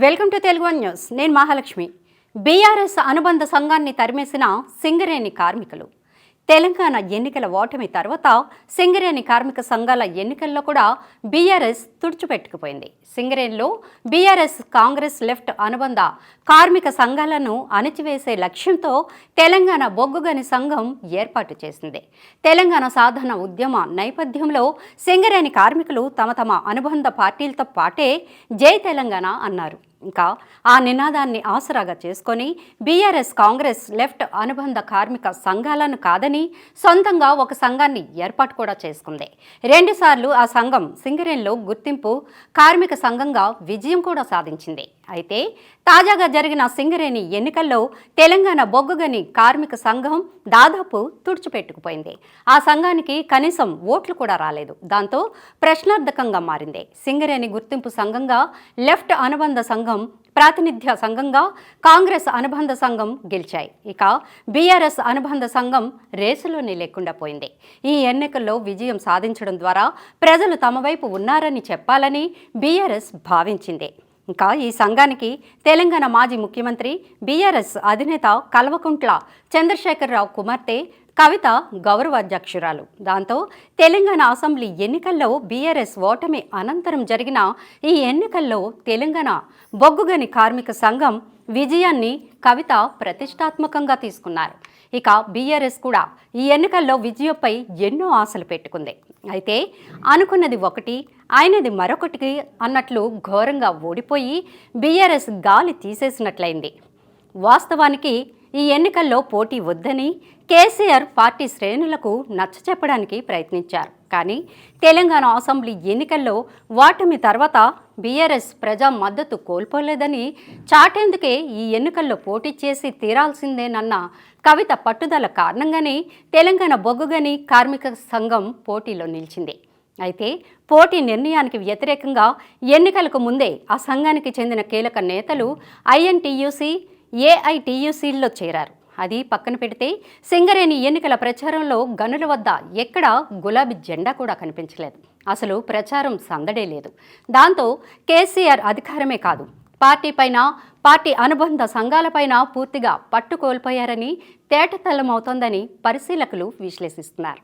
Welcome to Telugu one news. నేను Mahalakshmi. BRS అనుబంధ సంఘాన్ని తరిమేసిన సింగరేణి కార్మికులు. తెలంగాణ ఎన్నికల ఓటమి తర్వాత సింగరేణి కార్మిక సంఘాల ఎన్నికల్లో కూడా బీఆర్ఎస్ తుడిచిపెట్టుకుపోయింది. సింగరేణిలో బీఆర్ఎస్ కాంగ్రెస్ లెఫ్ట్ అనుబంధ కార్మిక సంఘాలను అణిచివేసే లక్ష్యంతో తెలంగాణ బొగ్గుగని సంఘం ఏర్పాటు చేసింది. తెలంగాణ సాధన ఉద్యమ నేపథ్యంలో సింగరేణి కార్మికులు తమ తమ అనుబంధ పార్టీలతో పాటే జై తెలంగాణ అన్నారు. ఇంకా ఆ నినాదాన్ని ఆసరాగా చేసుకొని బీఆర్ఎస్ కాంగ్రెస్ లెఫ్ట్ అనుబంధ కార్మిక సంఘాలను కాదని సొంతంగా ఒక సంఘాన్ని ఏర్పాటు కూడా చేసుకుంది. 2 సార్లు ఆ సంఘం సింగరేణిలో గుర్తింపు కార్మిక సంఘంగా విజయం కూడా సాధించింది. అయితే తాజాగా జరిగిన సింగరేణి ఎన్నికల్లో తెలంగాణ బొగ్గుగని కార్మిక సంఘం దాదాపు తుడిచిపెట్టుకుపోయింది. ఆ సంఘానికి కనీసం ఓట్లు కూడా రాలేదు. దాంతో ప్రశ్నార్థకంగా మారింది. సింగరేణి గుర్తింపు సంఘంగా లెఫ్ట్ అనుబంధ సంఘం, ప్రాతినిధ్య సంఘంగా కాంగ్రెస్ అనుబంధ సంఘం గెలిచాయి. ఇక బీఆర్ఎస్ అనుబంధ సంఘం రేసులోనే లేకుండా పోయింది. ఈ ఎన్నికల్లో విజయం సాధించడం ద్వారా ప్రజలు తమ వైపు ఉన్నారని చెప్పాలని బీఆర్ఎస్ భావించింది. ఇంకా ఈ సంఘానికి తెలంగాణ మాజీ ముఖ్యమంత్రి బీఆర్ఎస్ అధినేత కల్వకుంట్ల చంద్రశేఖరరావు కుమార్తె కవిత గౌరవాధ్యక్షురాలు. దాంతో తెలంగాణ అసెంబ్లీ ఎన్నికల్లో బీఆర్ఎస్ ఓటమి అనంతరం జరిగిన ఈ ఎన్నికల్లో తెలంగాణ బొగ్గుగని కార్మిక సంఘం విజయాన్ని కవిత ప్రతిష్టాత్మకంగా తీసుకున్నారు. ఇక బీఆర్ఎస్ కూడా ఈ ఎన్నికల్లో విజయంపై ఎన్నో ఆశలు పెట్టుకుంది. అయితే అనుకున్నది ఒకటి, ఆయనది మరొకటి అన్నట్లు ఘోరంగా ఓడిపోయి బీఆర్ఎస్ గాలి తీసేసినట్లయింది. వాస్తవానికి ఈ ఎన్నికల్లో పోటీ వద్దని కేసీఆర్ పార్టీ శ్రేణులకు నచ్చచెప్పడానికి ప్రయత్నించారు. కానీ తెలంగాణ అసెంబ్లీ ఎన్నికల్లో ఓటమి తర్వాత బీఆర్ఎస్ ప్రజా మద్దతు కోల్పోలేదని చాటేందుకే ఈ ఎన్నికల్లో పోటీ చేసి తీరాల్సిందేనన్న కవిత పట్టుదల కారణంగానే తెలంగాణ బొగ్గుగని కార్మిక సంఘం పోటీలో నిలిచింది. అయితే పోటీ నిర్ణయానికి వ్యతిరేకంగా ఎన్నికలకు ముందే ఆ సంఘానికి చెందిన కీలక నేతలు ఐఎన్టీయూసీ, ఏఐటీయూసీల్లో చేరారు. అది పక్కన పెడితే సింగరేణి ఎన్నికల ప్రచారంలో గనుల వద్ద ఎక్కడా గులాబీ జెండా కూడా కనిపించలేదు. అసలు ప్రచారం సందడే లేదు. దాంతో కేసీఆర్ అధికారమే కాదు, పార్టీపైన, పార్టీ అనుబంధ సంఘాలపైన పూర్తిగా పట్టు కోల్పోయారని తేటతెల్లమవుతోందని పరిశీలకులు విశ్లేషిస్తున్నారు.